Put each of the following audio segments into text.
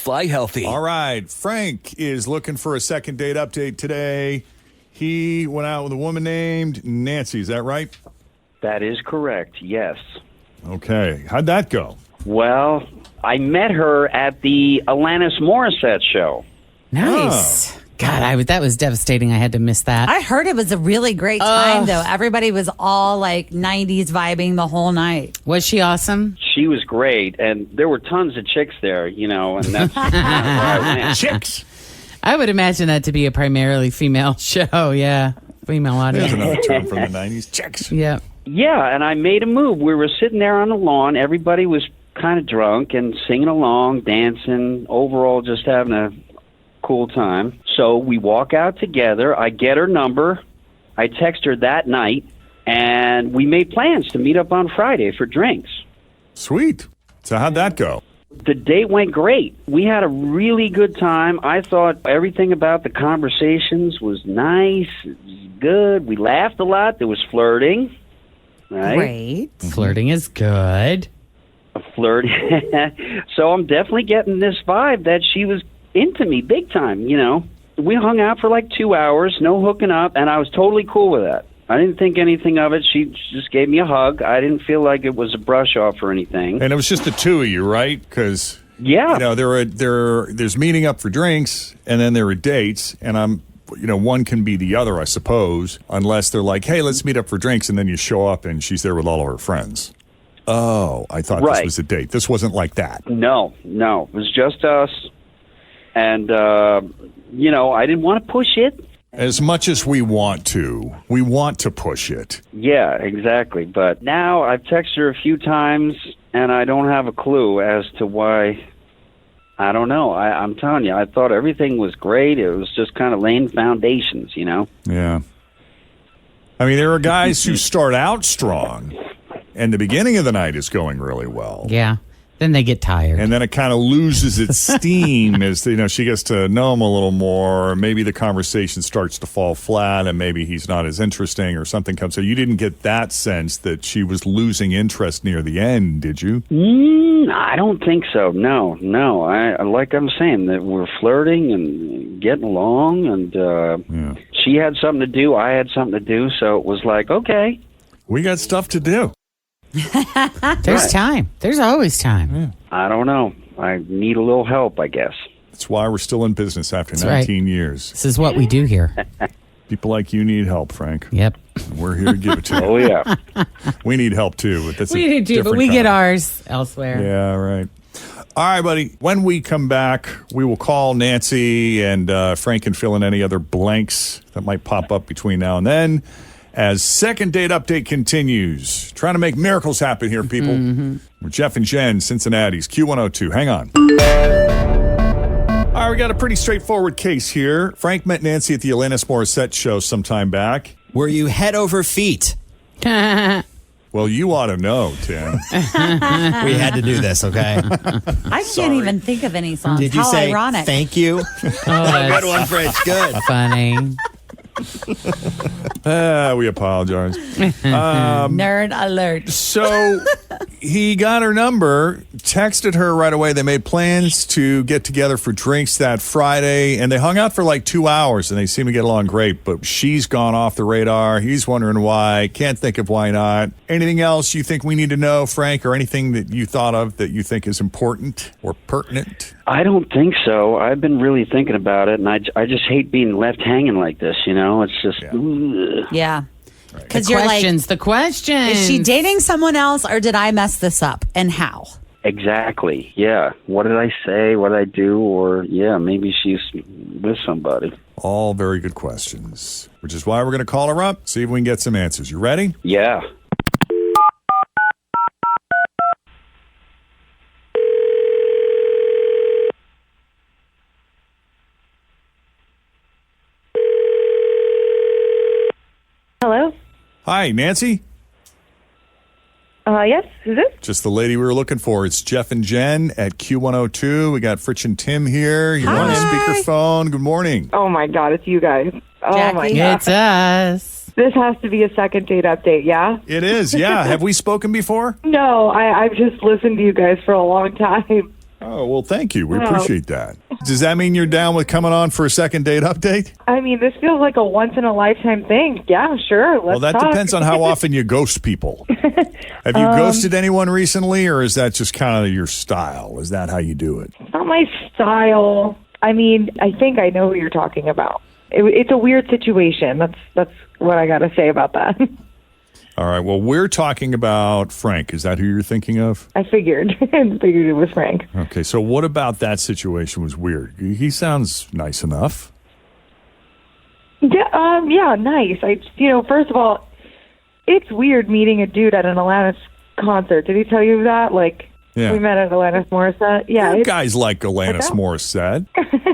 fly healthy. All right. Frank is looking for a second date update today. He went out with a woman named Nancy. Is that right? That is correct, yes. Okay. How'd that go? Well, I met her at the Alanis Morissette show. Nice. God, that was devastating. I had to miss that. I heard it was a really great time, though. Everybody was all like 90s vibing the whole night. Was she awesome? She was great, and there were tons of chicks there, and that's why I went. Chicks. I would imagine that to be a primarily female show. Yeah, female audience. There's another term from the 90s. Chicks. Yeah. Yeah, and I made a move. We were sitting there on the lawn. Everybody was kind of drunk and singing along, dancing, overall just having a cool time. So we walk out together. I get her number. I text her that night, and we made plans to meet up on Friday for drinks. Sweet. So how'd that go? The date went great. We had a really good time. I thought everything about the conversations was nice. It was good. We laughed a lot. There was flirting. Right? Great. Flirting is good. Flirt. So I'm definitely getting this vibe that she was into me big time, We hung out for like 2 hours, no hooking up, and I was totally cool with that. I didn't think anything of it. She just gave me a hug. I didn't feel like it was a brush off or anything. And it was just the two of you, right? Because there's meeting up for drinks, and then there are dates, and one can be the other, I suppose, unless they're like, hey, let's meet up for drinks, and then you show up and she's there with all of her friends. Oh, I thought this was a date. This wasn't like that. No. It was just us. And, I didn't want to push it. As much as we want to push it. Yeah, exactly. But now I've texted her a few times, and I don't have a clue as to why. I don't know. I'm telling you, I thought everything was great. It was just kind of laying foundations, Yeah. I mean, there are guys who start out strong, and the beginning of the night is going really well. Yeah. Then they get tired. And then it kind of loses its steam as, she gets to know him a little more. Or maybe the conversation starts to fall flat and maybe he's not as interesting or something comes. So you didn't get that sense that she was losing interest near the end, did you? I don't think so. No. Like I'm saying, that we're flirting and getting along, and she had something to do. I had something to do. So it was like, okay. We got stuff to do. There's time. There's always time. Yeah. I don't know. I need a little help, I guess. That's why we're still in business after 19 years. This is what we do here. People like you need help, Frank. Yep. We're here to give it to you. Oh, yeah. We need help, too. But we do, too, but we get ours elsewhere. Yeah, right. All right, buddy. When we come back, we will call Nancy, and Frank can fill in any other blanks that might pop up between now and then. As second date update continues. Trying to make miracles happen here, people. We're Jeff and Jenn, Cincinnati's Q102. Hang on. All right, we got a pretty straightforward case here. Frank met Nancy at the Alanis Morissette show some time back. Were you head over feet? Well, you ought to know, Tim. We had to do this, okay? I can't even think of any songs. Did you How say ironic. thank you? Good one, Fritz. Good. Funny. We apologize. Nerd alert. So he got her number, texted her right away. They made plans to get together for drinks that Friday, and they hung out for like 2 hours, and they seem to get along great. But she's gone off the radar. He's wondering why. Can't think of why not. Anything else you think we need to know, Frank, or anything that you thought of that you think is important or pertinent? I don't think so. I've been really thinking about it, and I just hate being left hanging like this, It's just... Yeah. Because The you're questions. is she dating someone else, or did I mess this up, and how? Exactly, yeah. What did I say? What did I do? Or, maybe she's with somebody. All very good questions, which is why we're going to call her up, see if we can get some answers. You ready? Yeah. Hello? Hi, Nancy? Yes, who's this? Just the lady we were looking for. It's Jeff and Jenn at Q102. We got Fritch and Tim here. You're on speakerphone. Good morning. Oh, my God, it's you guys. Oh, Jackie? my God. It's us. This has to be a second date update, yeah? It is, yeah. Have we spoken before? No, I've just listened to you guys for a long time. Oh, well, thank you. We appreciate that. Does that mean you're down with coming on for a second date update? I mean, this feels like a once-in-a-lifetime thing. Yeah, sure. Let's Well, that talk. depends on how often you ghost people. Have you ghosted anyone recently, or is that just kind of your style? Is that how you do it? It's not my style. I mean, I think I know who you're talking about. It's a weird situation. That's what I got to say about that. All right. Well, we're talking about Frank. Is that who you're thinking of? I figured it was Frank. Okay. So what about that situation was weird? He sounds nice enough. Yeah, nice. First of all, it's weird meeting a dude at an Alanis concert. Did he tell you that? Yeah. We met at Alanis Morissette. Yeah, You guys like Alanis Morissette.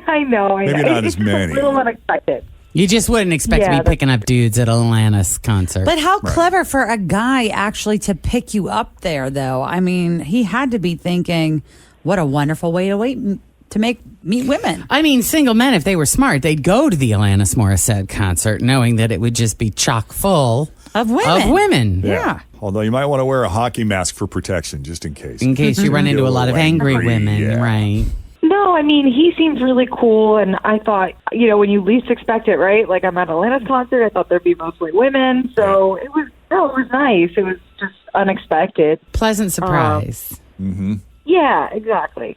I know. Maybe not as many. A little unexpected. You just wouldn't expect me picking up dudes at Alanis concert. But how clever for a guy actually to pick you up there, though. I mean, he had to be thinking, what a wonderful way to meet women. I mean, single men, if they were smart, they'd go to the Alanis Morissette concert knowing that it would just be chock full Of women. Yeah. Although you might want to wear a hockey mask for protection, just in case. In case you run into a lot of angry women. Yeah. Right. No, I mean, he seems really cool, and I thought, when you least expect it, right? Like, I'm at Atlanta's concert, I thought there'd be mostly women, so it was nice. It was just unexpected. Pleasant surprise. Yeah, exactly.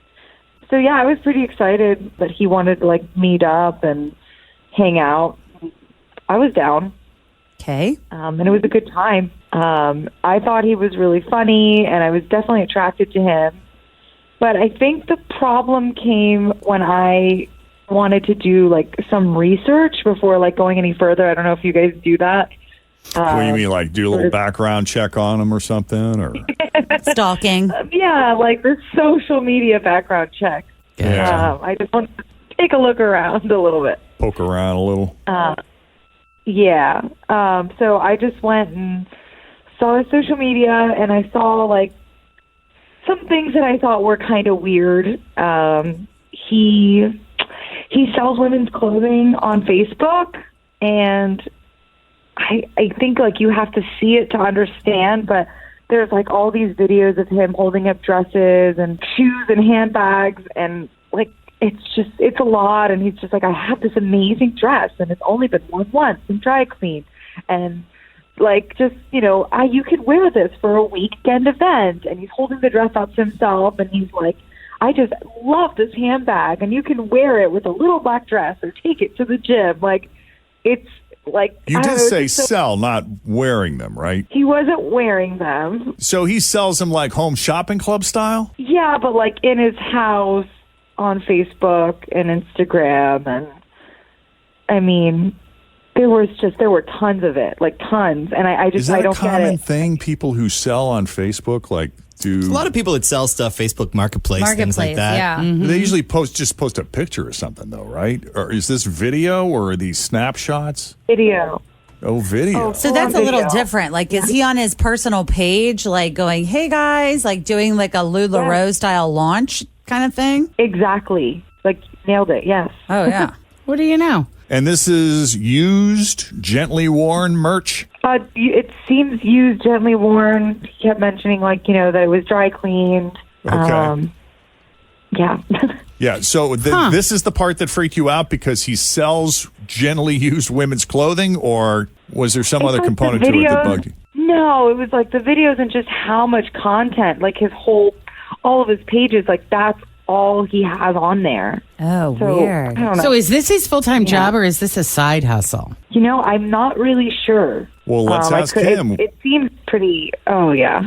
So, yeah, I was pretty excited that he wanted to, meet up and hang out. I was down. Okay. And it was a good time. I thought he was really funny, and I was definitely attracted to him. But I think the problem came when I wanted to do some research before going any further. I don't know if you guys do that. What do you mean, do a little background check on him or something? Or Stalking. Yeah, this social media background check. Yeah. I just want to take a look around a little bit. Poke around a little. Yeah. So I just went and saw his social media, and I saw some things that I thought were kind of weird. He sells women's clothing on Facebook, and I think you have to see it to understand, but there's all these videos of him holding up dresses and shoes and handbags, and it's a lot, and he's just I have this amazing dress, and it's only been worn once and dry cleaned, and you could wear this for a weekend event, and he's holding the dress up to himself, and he's I just love this handbag, and you can wear it with a little black dress or take it to the gym. It's you did say sell, not wearing them, right? He wasn't wearing them. So he sells them Home Shopping Club style? Yeah, but in his house on Facebook and Instagram, and I mean, there were tons of it, tons, and I just Is that I don't a common get it. thing? People who sell on Facebook, There's a lot of people that sell stuff, Facebook Marketplace, things like that. Yeah. They usually post a picture or something, though, right? Or is this video, or are these snapshots? Video. Oh, video. So that's a little Video. different. Is he on his personal page, going, hey guys, doing a LuLaRoe style launch kind of thing? Exactly. Nailed it. Yes. Oh, yeah. What do you know? And this is used, gently worn merch? It seems used, gently worn. He kept mentioning, that it was dry cleaned. Okay. Yeah. Yeah, so this is the part that freaked you out because he sells gently used women's clothing, or was there some other component to it that bugged you? No, it was the videos and just how much content, all of his pages, that's all he has on there. Oh, So, weird. I don't know. So is this his full-time job or is this a side hustle? I'm not really sure. Well, let's ask him. It seems pretty, oh, yeah.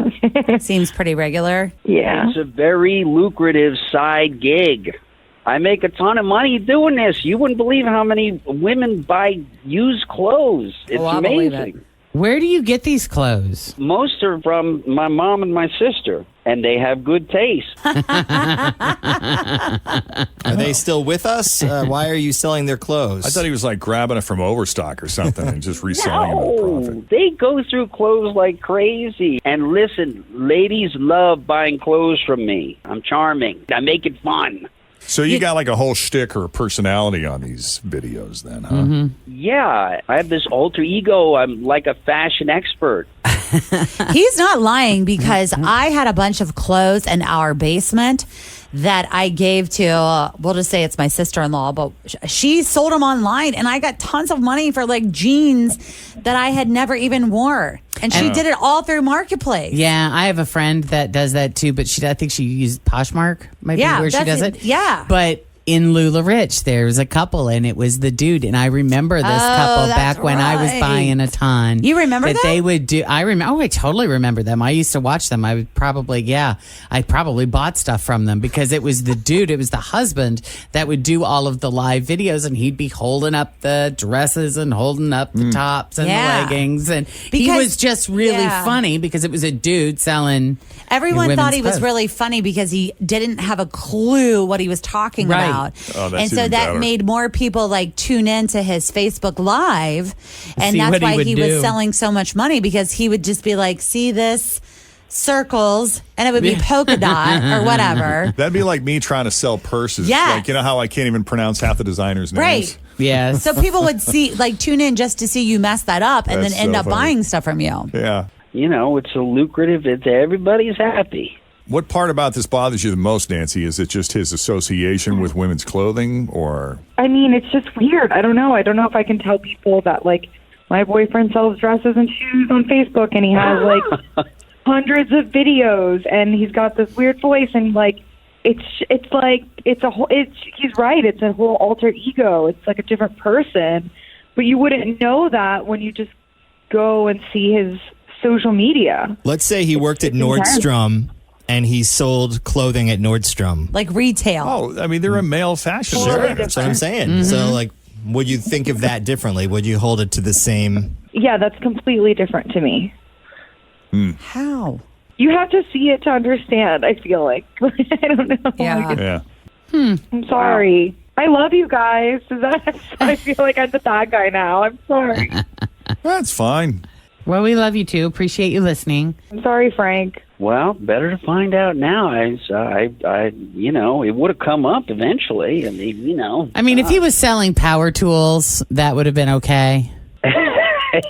Seems pretty regular. Yeah. It's a very lucrative side gig. I make a ton of money doing this. You wouldn't believe how many women buy used clothes. It's I believe amazing. it. Where do you get these clothes? Most are from my mom and my sister, and they have good taste. Are they still with us? Why are you selling their clothes? I thought he was grabbing it from Overstock or something and just reselling them at a profit. They go through clothes like crazy. And listen, ladies love buying clothes from me. I'm charming. I make it fun. So you got a whole shtick or a personality on these videos then, huh? Yeah, I have this alter ego. I'm like a fashion expert. He's not lying because I had a bunch of clothes in our basement that I gave to, we'll just say it's my sister-in-law, but she sold them online and I got tons of money for like jeans that I had never even wore. And she did it all through Marketplace. Yeah, I have a friend that does that too, but I think she used Poshmark, maybe where she does it. Yeah. But in Lula Rich, there was a couple, and it was the dude. And I remember this couple back when I was buying a ton. You remember that? They would do. I remember. Oh, I totally remember them. I used to watch them. I probably bought stuff from them because it was the dude. It was the husband that would do all of the live videos, and he'd be holding up the dresses and holding up the tops and the leggings, and he was just really funny because it was a dude selling. Everyone thought he was really funny because he didn't have a clue what he was talking about. Oh, and so that better. made more people like tune in to his Facebook Live. And See that's what he why would he do. was selling so much money because he would just be like, see this circles and it would be polka dot or whatever. That'd be like me trying to sell purses. Yes. Like, you know how I can't even pronounce half the designers' names? Right. Yes. So people would tune in just to see you mess that up and That's then end so up funny. buying stuff from you. Yeah. You know, it's a lucrative. Everybody's happy. What part about this bothers you the most, Nancy? Is it just his association with women's clothing, or? I mean, it's just weird. I don't know. I don't know if I can tell people that, like, my boyfriend sells dresses and shoes on Facebook, and he has, like, hundreds of videos, and he's got this weird voice, and, like, it's like, he's right. It's a whole alter ego. It's like a different person. But you wouldn't know that when you just go and see his social media. Let's say he worked at Nordstrom and he sold clothing at Nordstrom. Like retail. Oh, I mean, they're a male fashion. Sure, brand. that's what I'm saying. So, like, would you think of that differently? Would you hold it to the same? Yeah, that's completely different to me. How? You have to see it to understand, I feel like. I don't know. Yeah. Yeah. I'm sorry. I love you guys. I feel like I'm the bad guy now. I'm sorry. That's fine. Well, we love you too. Appreciate you listening. I'm sorry, Frank. Well, better to find out now. I you know, it would have come up eventually. I mean, you know. I mean, if he was selling power tools, that would have been okay.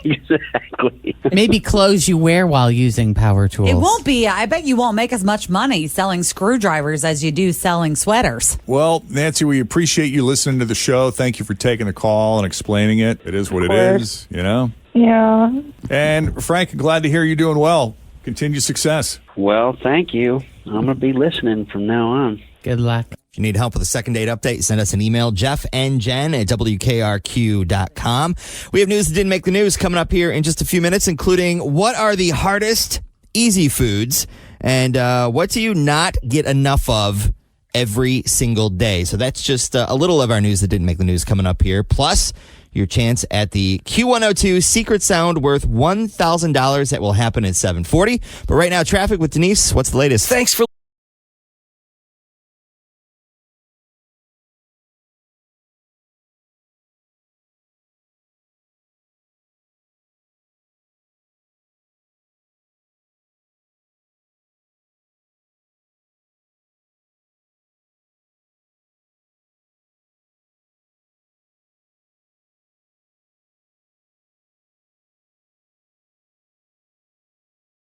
Exactly. Maybe clothes you wear while using power tools. It won't be. I bet you won't make as much money selling screwdrivers as you do selling sweaters. Well, Nancy, we appreciate you listening to the show. Thank you for taking the call and explaining it. It is what it is, you know? Yeah. And Frank, glad to hear you doing well. Continued success. Well, thank you. I'm going to be listening from now on. Good luck. If you need help with a second date update, send us an email, Jeff and Jen at WKRQ.com. We have news that didn't make the news coming up here in just a few minutes, including what are the hardest easy foods and what do you not get enough of every single day. So that's just a little of our news that didn't make the news coming up here. Plus, your chance at the Q102 secret sound worth $1,000 that will happen at 7:40. But right now, traffic with Denise. What's the latest? Thanks for